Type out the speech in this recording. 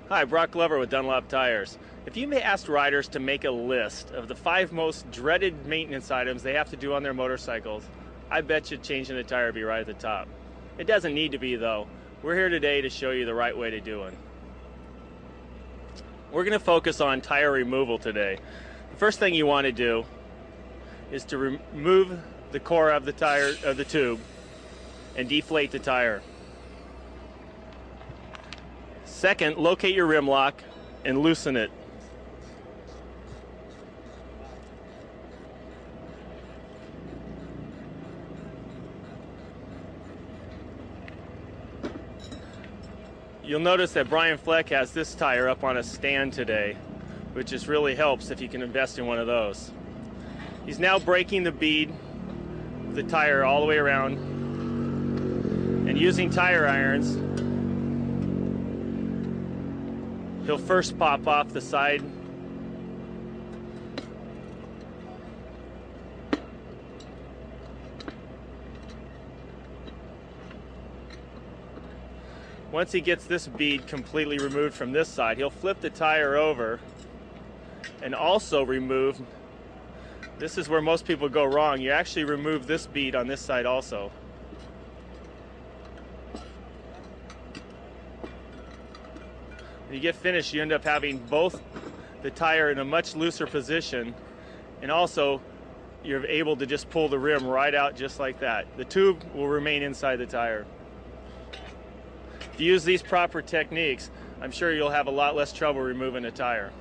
Hi, Brock Glover with Dunlop Tires. If you may ask riders to make a list of the 5 most dreaded maintenance items they have to do on their motorcycles, I bet you changing the tire would be right at the top. It doesn't need to be though. We're here today to show you the right way to do it. We're going to focus on tire removal today. The first thing you want to do is to remove the core of the tire of the tube and deflate the tire. Second, locate your rim lock and loosen it. You'll notice that Brian Fleck has this tire up on a stand today, which just really helps if you can invest in one of those. He's now breaking the bead of the tire all the way around and using tire irons. He'll first pop off the side. Once he gets this bead completely removed from this side, he'll flip the tire over and also remove, this is where most people go wrong, you actually remove this bead on this side also. When you get finished, you end up having both the tire in a much looser position, and also you're able to just pull the rim right out just like that. The tube will remain inside the tire. If you use these proper techniques, I'm sure you'll have a lot less trouble removing a tire.